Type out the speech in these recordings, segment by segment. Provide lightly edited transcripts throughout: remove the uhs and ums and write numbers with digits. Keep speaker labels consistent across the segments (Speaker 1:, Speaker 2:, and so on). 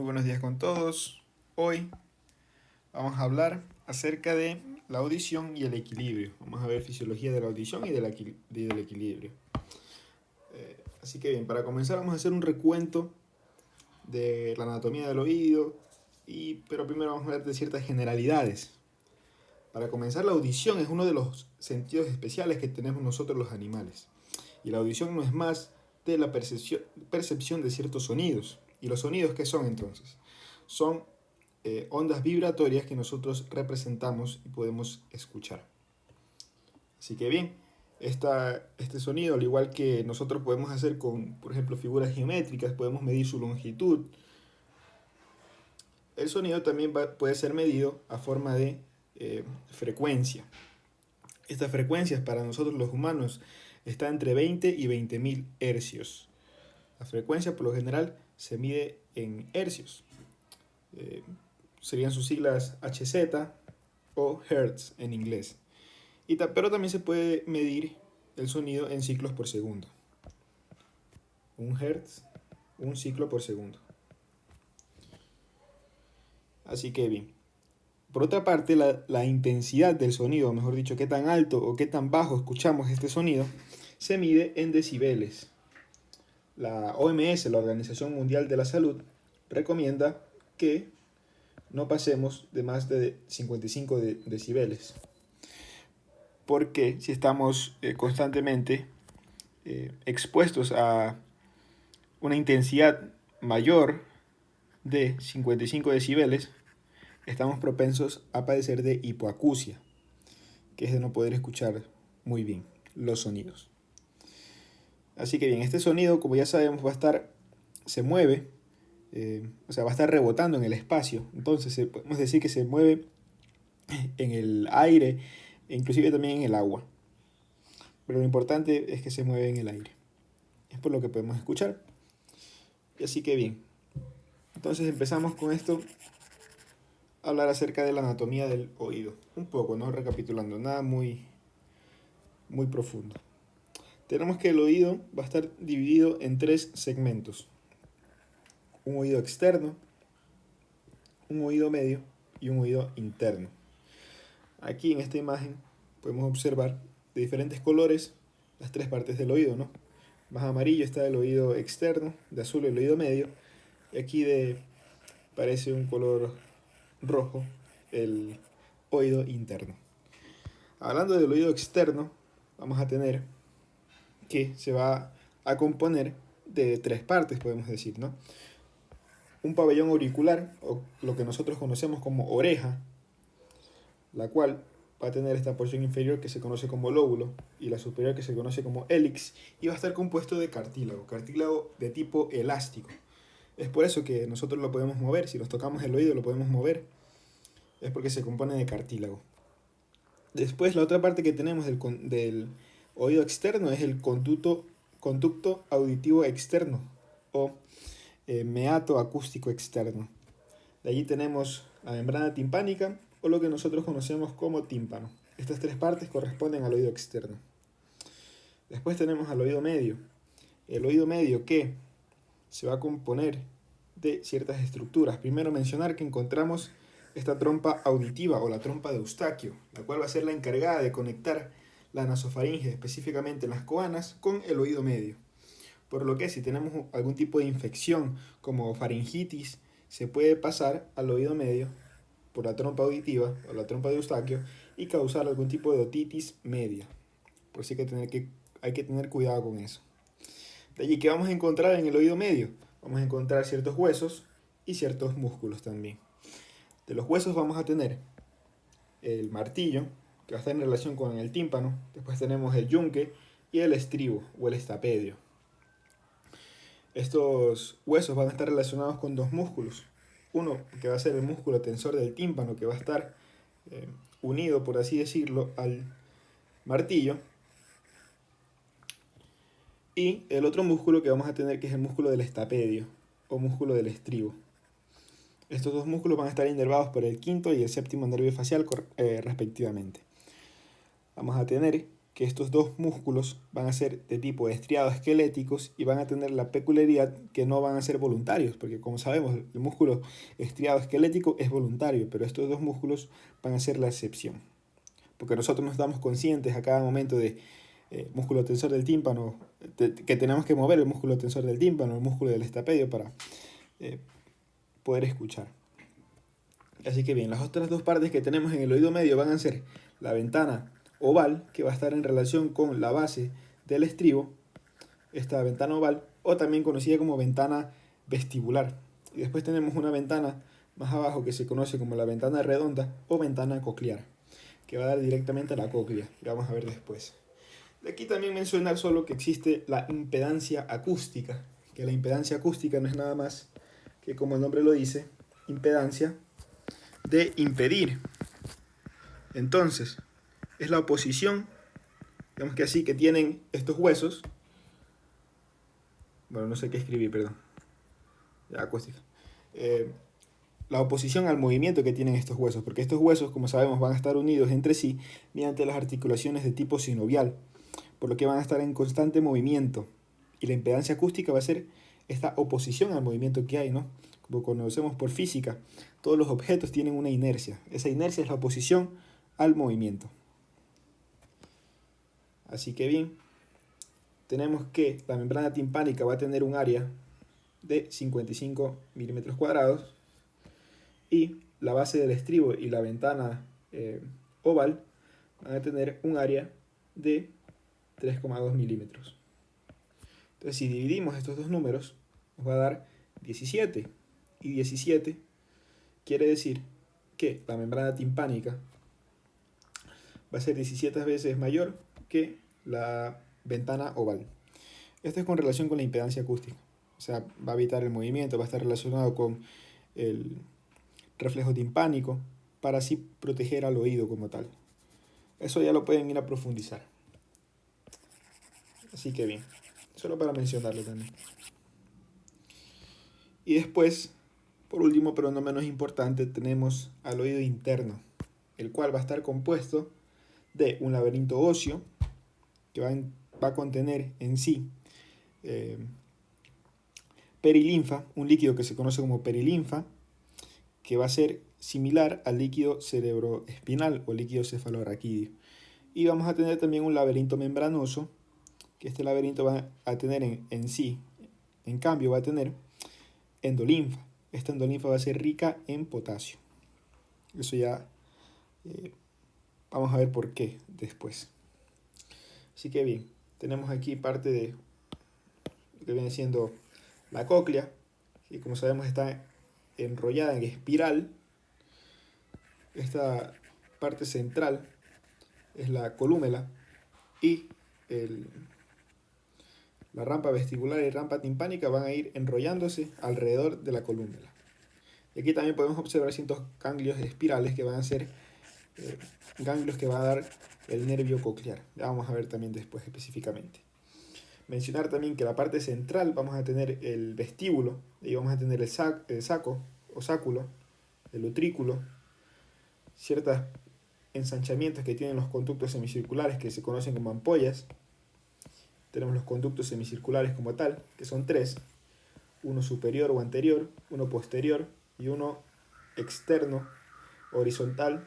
Speaker 1: buenos días con todos. Hoy vamos a hablar acerca de la audición y el equilibrio. Vamos a ver fisiología de la audición y del equilibrio. Así que bien, para comenzar vamos a hacer un recuento de la anatomía del oído, pero primero vamos a hablar de ciertas generalidades. Para comenzar, la audición es uno de los sentidos especiales que tenemos nosotros los animales. Y la audición no es más de la percepción de ciertos sonidos. ¿Y los sonidos qué son entonces? Son ondas vibratorias que nosotros representamos y podemos escuchar. Así que bien, este sonido, al igual que nosotros podemos hacer con, por ejemplo, figuras geométricas, podemos medir su longitud. El sonido también puede ser medido a forma de frecuencia. Estas frecuencias para nosotros los humanos está entre 20 y 20.000 hercios. La frecuencia por lo general se mide en hercios. Serían sus siglas Hz o Hertz en inglés. Pero también se puede medir el sonido en ciclos por segundo. Un Hertz, un ciclo por segundo. Así que bien. Por otra parte, la intensidad del sonido, mejor dicho, qué tan alto o qué tan bajo escuchamos este sonido, se mide en decibeles. La OMS, la Organización Mundial de la Salud, recomienda que no pasemos de más de 55 decibeles. Porque si estamos constantemente expuestos a una intensidad mayor de 55 decibeles, estamos propensos a padecer de hipoacusia, que es de no poder escuchar muy bien los sonidos. Así que bien, este sonido, como ya sabemos, se mueve, va a estar rebotando en el espacio. Entonces podemos decir que se mueve en el aire e inclusive también en el agua. Pero lo importante es que se mueve en el aire. Es por lo que podemos escuchar. Y así que bien. Entonces empezamos con esto, a hablar acerca de la anatomía del oído. Un poco, ¿no? Recapitulando, nada muy profundo. Tenemos que el oído va a estar dividido en 3 segmentos. Un oído externo, un oído medio y un oído interno. Aquí en esta imagen podemos observar de diferentes colores las 3 partes del oído, ¿no? Más amarillo está el oído externo, de azul el oído medio, y aquí parece un color rojo el oído interno. Hablando del oído externo, vamos a tener que se va a componer de 3 partes, podemos decir, ¿no? Un pabellón auricular, o lo que nosotros conocemos como oreja, la cual va a tener esta porción inferior que se conoce como lóbulo y la superior que se conoce como hélix, y va a estar compuesto de cartílago de tipo elástico. Es por eso que nosotros lo podemos mover, si nos tocamos el oído lo podemos mover, es porque se compone de cartílago. Después la otra parte que tenemos del oído externo es el conducto auditivo externo o meato acústico externo. De allí tenemos la membrana timpánica o lo que nosotros conocemos como tímpano. Estas 3 partes corresponden al oído externo. Después tenemos al oído medio. El oído medio que se va a componer de ciertas estructuras. Primero mencionar que encontramos esta trompa auditiva o la trompa de Eustaquio, la cual va a ser la encargada de conectar la nasofaringe, específicamente las coanas, con el oído medio. Por lo que si tenemos algún tipo de infección como faringitis, se puede pasar al oído medio por la trompa auditiva o la trompa de Eustaquio y causar algún tipo de otitis media. Por eso hay que tener cuidado con eso. De allí, ¿qué vamos a encontrar en el oído medio? Vamos a encontrar ciertos huesos y ciertos músculos también. De los huesos vamos a tener el martillo, que va a estar en relación con el tímpano. Después tenemos el yunque y el estribo o el estapedio. Estos huesos van a estar relacionados con 2 músculos. Uno que va a ser el músculo tensor del tímpano, que va a estar unido, por así decirlo, al martillo. Y el otro músculo que vamos a tener, que es el músculo del estapedio o músculo del estribo. Estos 2 músculos van a estar inervados por el quinto y el séptimo nervio facial respectivamente. Vamos a tener que estos dos músculos van a ser de tipo estriados esqueléticos y van a tener la peculiaridad que no van a ser voluntarios, porque como sabemos, el músculo estriado esquelético es voluntario, pero estos dos músculos van a ser la excepción. Porque nosotros nos damos conscientes a cada momento de músculo tensor del tímpano, que tenemos que mover el músculo tensor del tímpano, el músculo del estapedio para poder escuchar. Así que bien, las otras dos partes que tenemos en el oído medio van a ser la ventana oval, que va a estar en relación con la base del estribo, esta ventana oval, o también conocida como ventana vestibular. Y después tenemos una ventana más abajo que se conoce como la ventana redonda o ventana coclear, que va a dar directamente a la cóclea, que vamos a ver después. De aquí también mencionar solo que existe la impedancia acústica, que la impedancia acústica no es nada más que, como el nombre lo dice, impedancia de impedir. Entonces, es la oposición, digamos que así, que tienen estos huesos. Bueno, no sé qué escribir, perdón. Ya, acústica. La oposición al movimiento que tienen estos huesos, porque estos huesos, como sabemos, van a estar unidos entre sí mediante las articulaciones de tipo sinovial, por lo que van a estar en constante movimiento. Y la impedancia acústica va a ser esta oposición al movimiento que hay, ¿no? Como conocemos por física, todos los objetos tienen una inercia. Esa inercia es la oposición al movimiento. Así que bien, tenemos que la membrana timpánica va a tener un área de 55 milímetros cuadrados y la base del estribo y la ventana oval van a tener un área de 3,2 milímetros. Entonces, si dividimos estos dos números, nos va a dar 17. Y 17 quiere decir que la membrana timpánica va a ser 17 veces mayor que la ventana oval. Esto es con relación con la impedancia acústica. O sea, va a evitar el movimiento, va a estar relacionado con el reflejo timpánico, para así proteger al oído como tal. Eso ya lo pueden ir a profundizar. Así que bien, solo para mencionarlo también. Y después, por último, pero no menos importante, tenemos al oído interno, el cual va a estar compuesto de un laberinto óseo que va a contener en sí perilinfa, un líquido que se conoce como perilinfa, que va a ser similar al líquido cerebroespinal o líquido cefalorraquídeo. Y vamos a tener también un laberinto membranoso, que este laberinto va a tener en sí, en cambio, va a tener endolinfa. Esta endolinfa va a ser rica en potasio. Eso ya vamos a ver por qué después. Así que bien, tenemos aquí parte de lo que viene siendo la cóclea, que como sabemos está enrollada en espiral. Esta parte central es la colúmela y la rampa vestibular y rampa timpánica van a ir enrollándose alrededor de la colúmela. Y aquí también podemos observar ciertos ganglios espirales que van a ser ganglios que va a dar el nervio coclear. Ya vamos a ver también después específicamente. Mencionar también que la parte central vamos a tener el vestíbulo, y vamos a tener el saco o sáculo, el utrículo, ciertos ensanchamientos que tienen los conductos semicirculares que se conocen como ampollas. Tenemos los conductos semicirculares como tal, que son tres: uno superior o anterior, uno posterior y uno externo, horizontal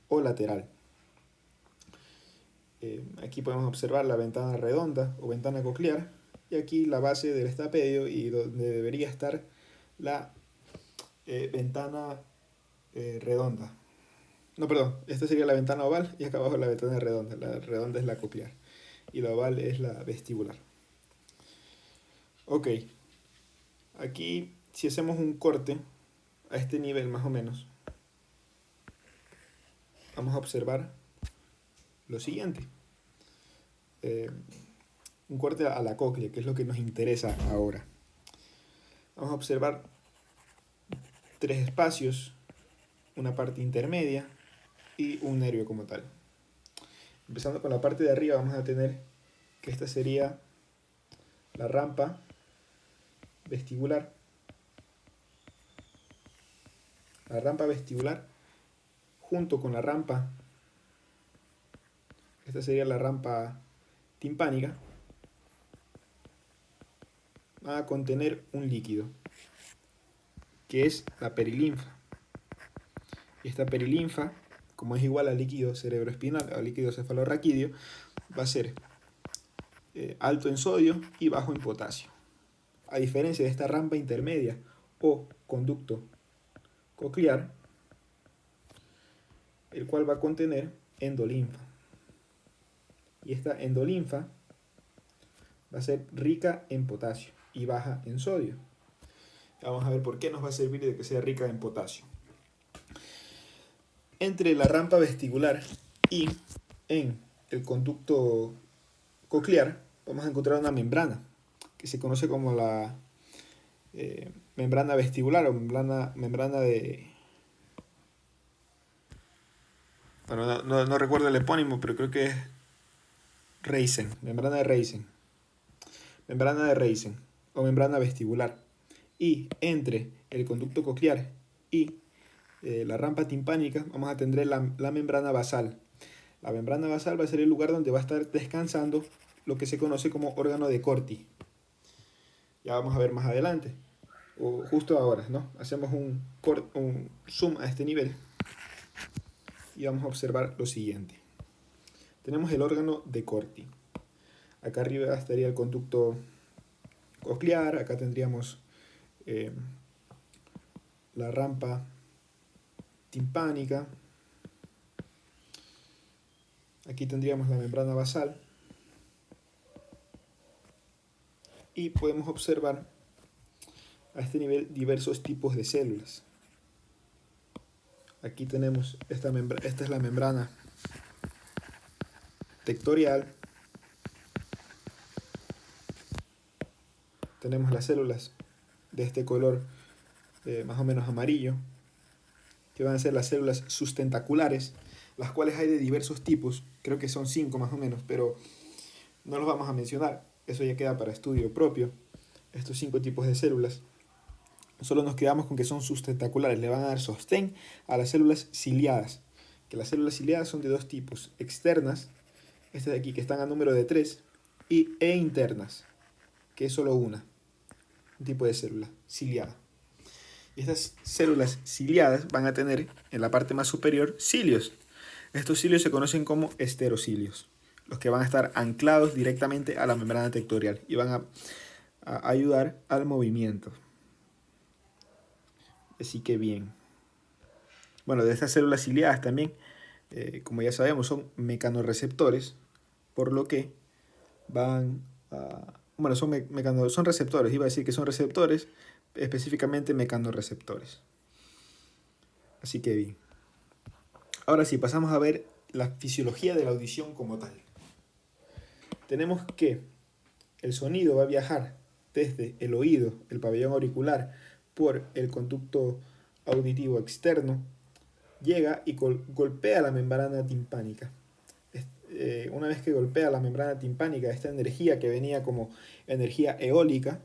Speaker 1: o lateral. Aquí podemos observar la ventana redonda o ventana coclear, y aquí la base del estapedio y donde debería estar la ventana redonda. No, perdón, esta sería la ventana oval y acá abajo la ventana redonda. La redonda es la coclear y la oval es la vestibular. Ok, aquí si hacemos un corte a este nivel más o menos, vamos a observar lo siguiente. Un corte a la cóclea, que es lo que nos interesa ahora. Vamos a observar tres espacios, una parte intermedia y un nervio como tal. Empezando con la parte de arriba, vamos a tener que esta sería la rampa vestibular. La rampa vestibular junto con la rampa esta sería la rampa timpánica, va a contener un líquido, que es la perilinfa. Y esta perilinfa, como es igual al líquido cerebroespinal, al líquido cefalorraquídeo, va a ser alto en sodio y bajo en potasio. A diferencia de esta rampa intermedia o conducto coclear, el cual va a contener endolinfa. Y esta endolinfa va a ser rica en potasio y baja en sodio. Vamos a ver por qué nos va a servir de que sea rica en potasio. Entre la rampa vestibular y en el conducto coclear vamos a encontrar una membrana que se conoce como la membrana vestibular o membrana de... Bueno, no recuerdo el epónimo, pero creo que es Reisen, membrana de Reisen. Membrana de Reisen o membrana vestibular. Y entre el conducto coclear y la rampa timpánica vamos a tener la membrana basal. La membrana basal va a ser el lugar donde va a estar descansando lo que se conoce como órgano de Corti. Ya vamos a ver más adelante, o justo ahora, ¿no? Hacemos un zoom a este nivel y vamos a observar lo siguiente. Tenemos el órgano de Corti. Acá arriba estaría el conducto coclear, acá tendríamos la rampa timpánica, aquí tendríamos la membrana basal y podemos observar a este nivel diversos tipos de células. Aquí tenemos esta es la membrana tectorial. Tenemos las células de este color más o menos amarillo, que van a ser las células sustentaculares, las cuales hay de diversos tipos, creo que son 5 más o menos, pero no los vamos a mencionar, eso ya queda para estudio propio, estos 5 tipos de células. Solo nos quedamos con que son sustentaculares, le van a dar sostén a las células ciliadas, que las células ciliadas son de dos tipos, externas, estas de aquí que están a número de 3, e internas, que es solo un tipo de célula ciliada. Y estas células ciliadas van a tener en la parte más superior cilios. Estos cilios se conocen como esterocilios, los que van a estar anclados directamente a la membrana tectorial y van a ayudar al movimiento. Así que bien. Bueno, de estas células ciliadas también, como ya sabemos, son mecanorreceptores, por lo que van a... Bueno, son receptores, iba a decir que son receptores, específicamente mecanorreceptores. Así que bien. Ahora sí, pasamos a ver la fisiología de la audición como tal. Tenemos que el sonido va a viajar desde el oído, el pabellón auricular, por el conducto auditivo externo, llega y golpea la membrana timpánica. Una vez que golpea la membrana timpánica, esta energía que venía como energía eólica,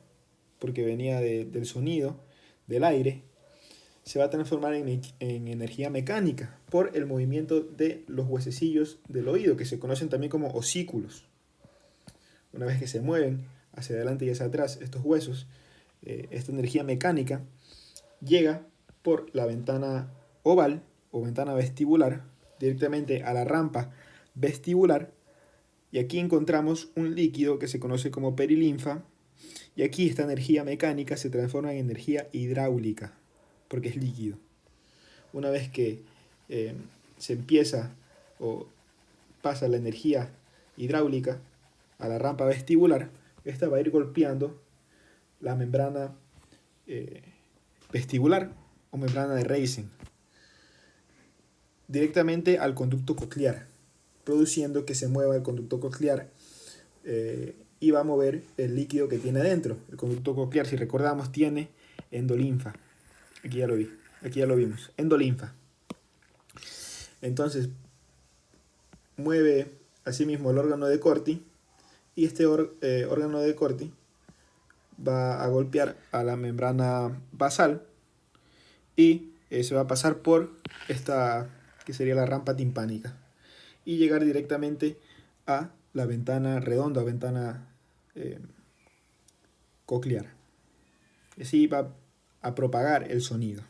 Speaker 1: porque venía del sonido, del aire, se va a transformar en energía mecánica por el movimiento de los huesecillos del oído, que se conocen también como osículos. Una vez que se mueven hacia adelante y hacia atrás estos huesos, esta energía mecánica llega por la ventana oval o ventana vestibular directamente a la rampa vestibular, y aquí encontramos un líquido que se conoce como perilinfa, y aquí esta energía mecánica se transforma en energía hidráulica porque es líquido. Una vez que se empieza o pasa la energía hidráulica a la rampa vestibular, esta va a ir golpeando la membrana vestibular o membrana de Reisen directamente al conducto coclear, produciendo que se mueva el conducto coclear y va a mover el líquido que tiene dentro. El conducto coclear, si recordamos, tiene endolinfa. Aquí ya lo vimos, endolinfa. Entonces, mueve asimismo el órgano de Corti, y este órgano de Corti va a golpear a la membrana basal y se va a pasar por esta que sería la rampa timpánica y llegar directamente a la ventana redonda o ventana coclear. Así va a propagar el sonido.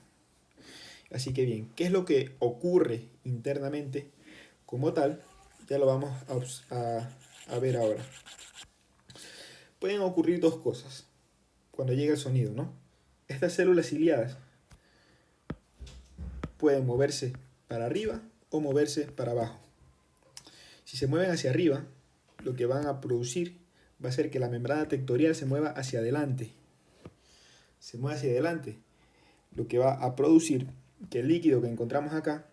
Speaker 1: Así que bien, ¿qué es lo que ocurre internamente como tal? Ya lo vamos a ver ahora. Pueden ocurrir dos cosas cuando llega el sonido, ¿no? Estas células ciliadas pueden moverse para arriba o moverse para abajo. Si se mueven hacia arriba, lo que van a producir va a ser que la membrana tectorial se mueva hacia adelante. Se mueve hacia adelante, lo que va a producir que el líquido que encontramos acá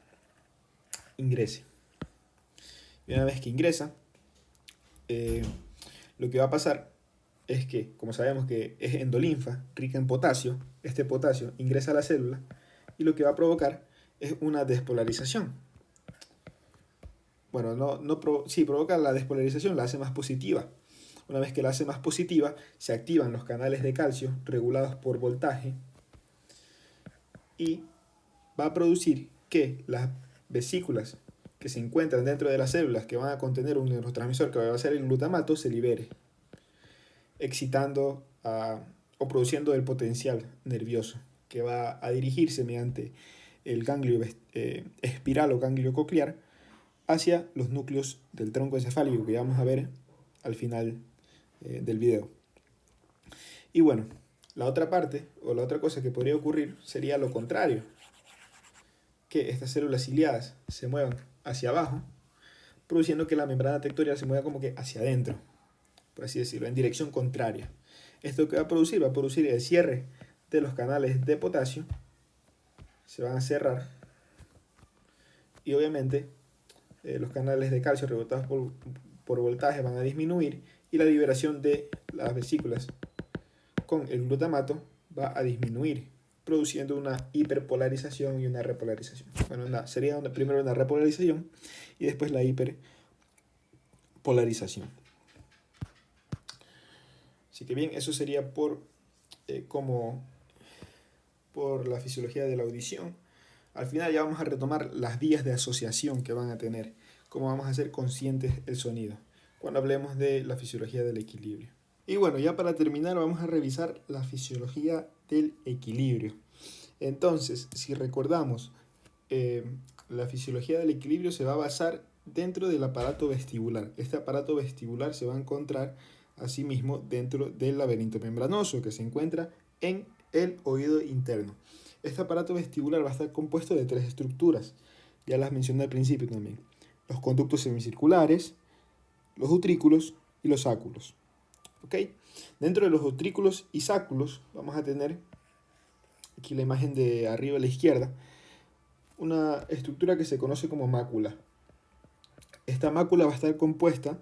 Speaker 1: ingrese. Y una vez que ingresa, lo que va a pasar es que, como sabemos que es endolinfa, rica en potasio, este potasio ingresa a la célula y lo que va a provocar es una despolarización. Bueno, sí, provoca la despolarización, la hace más positiva. Una vez que la hace más positiva, se activan los canales de calcio regulados por voltaje y va a producir que las vesículas que se encuentran dentro de las células que van a contener un neurotransmisor que va a ser el glutamato se libere, excitando o produciendo el potencial nervioso que va a dirigirse mediante el ganglio espiral o ganglio coclear hacia los núcleos del tronco encefálico que vamos a ver al final del video. Y bueno, la otra parte o la otra cosa que podría ocurrir sería lo contrario, que estas células ciliadas se muevan hacia abajo, produciendo que la membrana tectorial se mueva como que hacia adentro, por así decirlo, en dirección contraria. ¿Esto qué va a producir? Va a producir el cierre de los canales de potasio, se van a cerrar, y obviamente los canales de calcio rebotados por voltaje van a disminuir y la liberación de las vesículas con el glutamato va a disminuir, produciendo una hiperpolarización y una repolarización. Bueno, sería primero una repolarización y después la hiperpolarización. Así que bien, eso sería por la fisiología de la audición. Al final ya vamos a retomar las vías de asociación que van a tener, cómo vamos a ser conscientes del sonido, cuando hablemos de la fisiología del equilibrio. Y bueno, ya para terminar vamos a revisar la fisiología del equilibrio. Entonces, si recordamos, la fisiología del equilibrio se va a basar dentro del aparato vestibular. Este aparato vestibular se va a encontrar asimismo dentro del laberinto membranoso que se encuentra en el oído interno. Este aparato vestibular va a estar compuesto de tres estructuras, ya las mencioné al principio también: los conductos semicirculares, los utrículos y los sáculos. ¿Okay? Dentro de los utrículos y sáculos vamos a tener, aquí la imagen de arriba a la izquierda, una estructura que se conoce como mácula. Esta mácula va a estar compuesta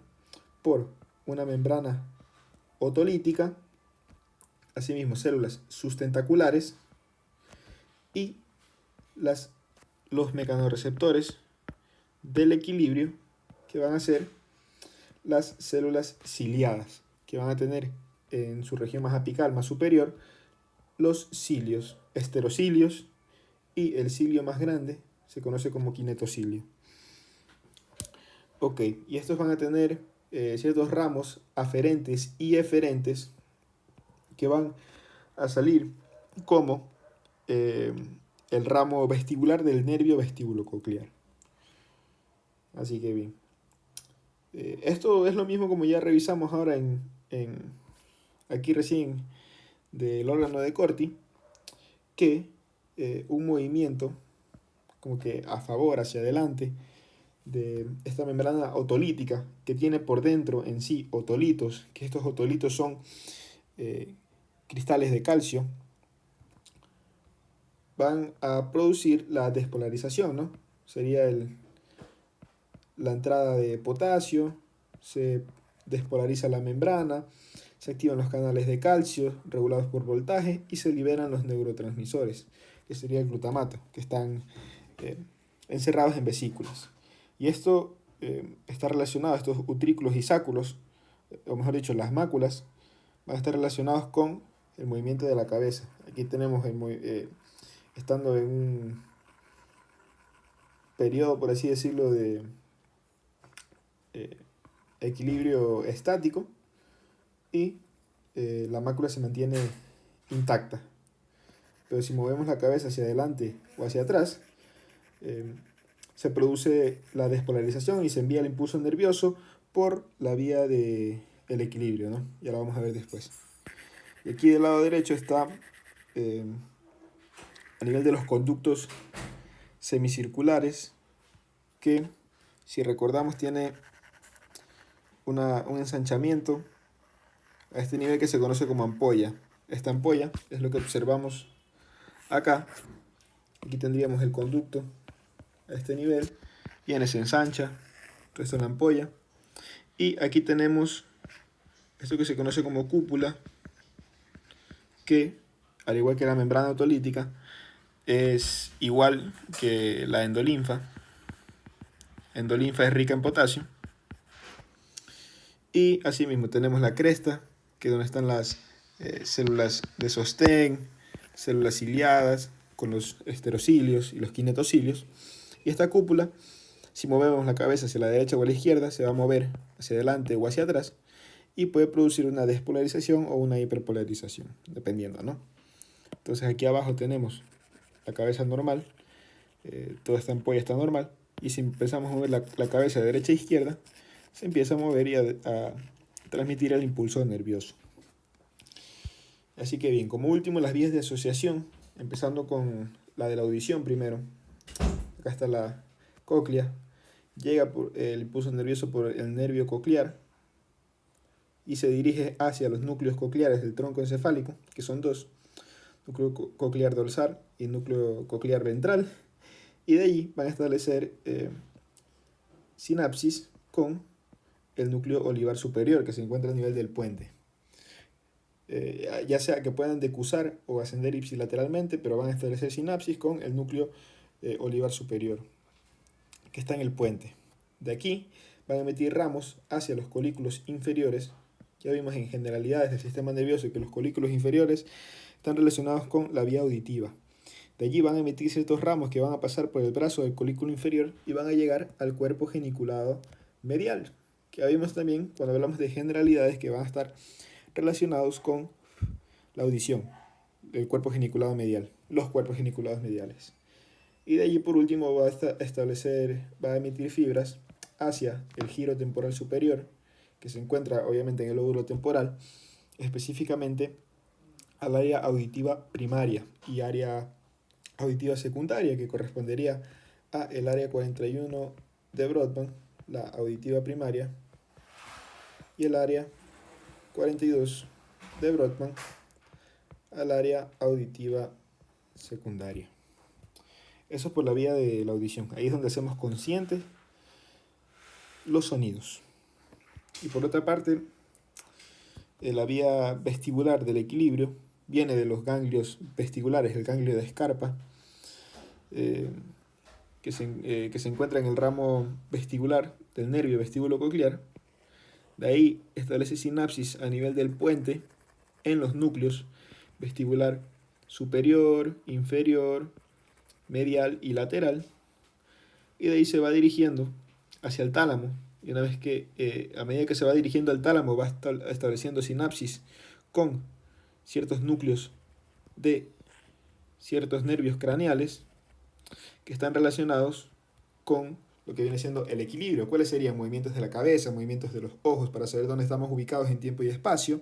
Speaker 1: por una membrana otolítica, asimismo células sustentaculares y los mecanorreceptores del equilibrio, que van a ser las células ciliadas, que van a tener en su región más apical, más superior, los cilios, esterocilios, y el cilio más grande se conoce como kinetocilio. Ok, y estos van a tener ciertos ramos aferentes y eferentes que van a salir como el ramo vestibular del nervio vestíbulo-coclear. Así que bien. Esto es lo mismo como ya revisamos ahora aquí recién del órgano de Corti, que un movimiento como que a favor, hacia adelante, de esta membrana otolítica que tiene por dentro en sí otolitos, que estos otolitos son cristales de calcio, van a producir la despolarización, ¿no? Sería la entrada de potasio, se despolariza la membrana, se activan los canales de calcio regulados por voltaje y se liberan los neurotransmisores, que sería el glutamato, que están encerrados en vesículas. Y esto está relacionado, estos utrículos y sáculos, o mejor dicho, las máculas, van a estar relacionados con el movimiento de la cabeza. Aquí tenemos, estando en un periodo, por así decirlo, de equilibrio estático y la mácula se mantiene intacta. Pero si movemos la cabeza hacia adelante o hacia atrás, se produce la despolarización y se envía el impulso nervioso por la vía del equilibrio, ¿no? Ya lo vamos a ver después. Y aquí del lado derecho está, a nivel de los conductos semicirculares, que si recordamos tiene un ensanchamiento a este nivel que se conoce como ampolla. Esta ampolla es lo que observamos acá. Aquí tendríamos el conducto a este nivel, viene, se ensancha, esto es la ampolla, y aquí tenemos esto que se conoce como cúpula, que al igual que la membrana autolítica es igual que la endolinfa. Endolinfa es rica en potasio. Y asimismo tenemos la cresta, que es donde están las células de sostén, células ciliadas, con los esterocilios y los kinetocilios. Y esta cúpula, si movemos la cabeza hacia la derecha o a la izquierda, se va a mover hacia adelante o hacia atrás y puede producir una despolarización o una hiperpolarización, dependiendo, ¿no? Entonces aquí abajo tenemos la cabeza normal, toda esta ampolla está normal, y si empezamos a mover la cabeza de derecha a izquierda, se empieza a mover y a transmitir el impulso nervioso. Así que bien, como último, las vías de asociación, empezando con la de la audición primero. Acá está la cóclea, llega por el impulso nervioso por el nervio coclear y se dirige hacia los núcleos cocleares del tronco encefálico, que son dos, núcleo coclear dorsal y núcleo coclear ventral, y de allí van a establecer sinapsis con el núcleo olivar superior, que se encuentra a nivel del puente. Ya sea que puedan decusar o ascender ipsilateralmente, pero van a establecer sinapsis con el núcleo olivar superior, que está en el puente. De aquí van a emitir ramos hacia los colículos inferiores. Ya vimos en generalidades del sistema nervioso que los colículos inferiores están relacionados con la vía auditiva. De allí van a emitir ciertos ramos que van a pasar por el brazo del colículo inferior y van a llegar al cuerpo geniculado medial, que ya vimos también cuando hablamos de generalidades que van a estar relacionados con la audición, el cuerpo geniculado medial, los cuerpos geniculados mediales. Y de allí por último va a emitir fibras hacia el giro temporal superior, que se encuentra obviamente en el lóbulo temporal, específicamente al área auditiva primaria y área auditiva secundaria, que correspondería a el área 41 de Brodmann, la auditiva primaria, y el área 42 de Brodmann al área auditiva secundaria. Eso por la vía de la audición. Ahí es donde hacemos conscientes los sonidos. Y por otra parte, la vía vestibular del equilibrio viene de los ganglios vestigulares, el ganglio de Scarpa, que se encuentra en el ramo vestibular del nervio vestíbulo coclear. De ahí establece sinapsis a nivel del puente en los núcleos vestibular superior, inferior, medial y lateral, y de ahí se va dirigiendo hacia el tálamo, y una vez que a medida que se va dirigiendo al tálamo va estableciendo sinapsis con ciertos núcleos de ciertos nervios craneales que están relacionados con lo que viene siendo el equilibrio. ¿Cuáles serían? Movimientos de la cabeza, movimientos de los ojos para saber dónde estamos ubicados en tiempo y espacio.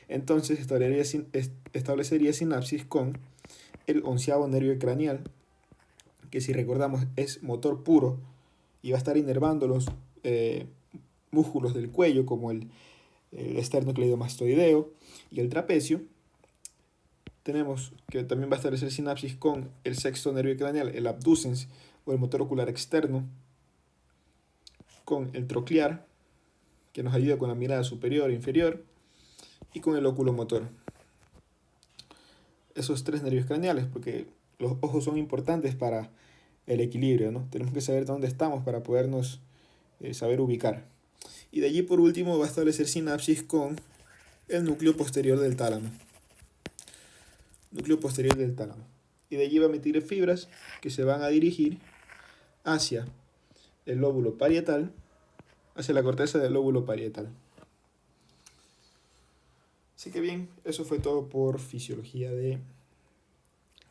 Speaker 1: Entonces establecería sinapsis con el 11º nervio craneal, que si recordamos es motor puro y va a estar inervando los músculos del cuello como el esternocleidomastoideo y el trapecio. Tenemos que también va a establecer sinapsis con el 6º nervio craneal, el abducens o el motor ocular externo, con el troclear, que nos ayuda con la mirada superior e inferior, y con el oculomotor. Esos 3 nervios craneales, porque los ojos son importantes para el equilibrio, ¿no? Tenemos que saber dónde estamos para podernos saber ubicar. Y de allí por último va a establecer sinapsis con el núcleo posterior del tálamo. Núcleo posterior del tálamo. Y de allí va a emitir fibras que se van a dirigir hacia el lóbulo parietal hacia la corteza del lóbulo parietal. Así que bien, eso fue todo por fisiología de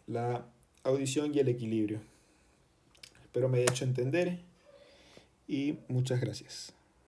Speaker 1: la audición y el equilibrio. Espero me haya hecho entender y muchas gracias.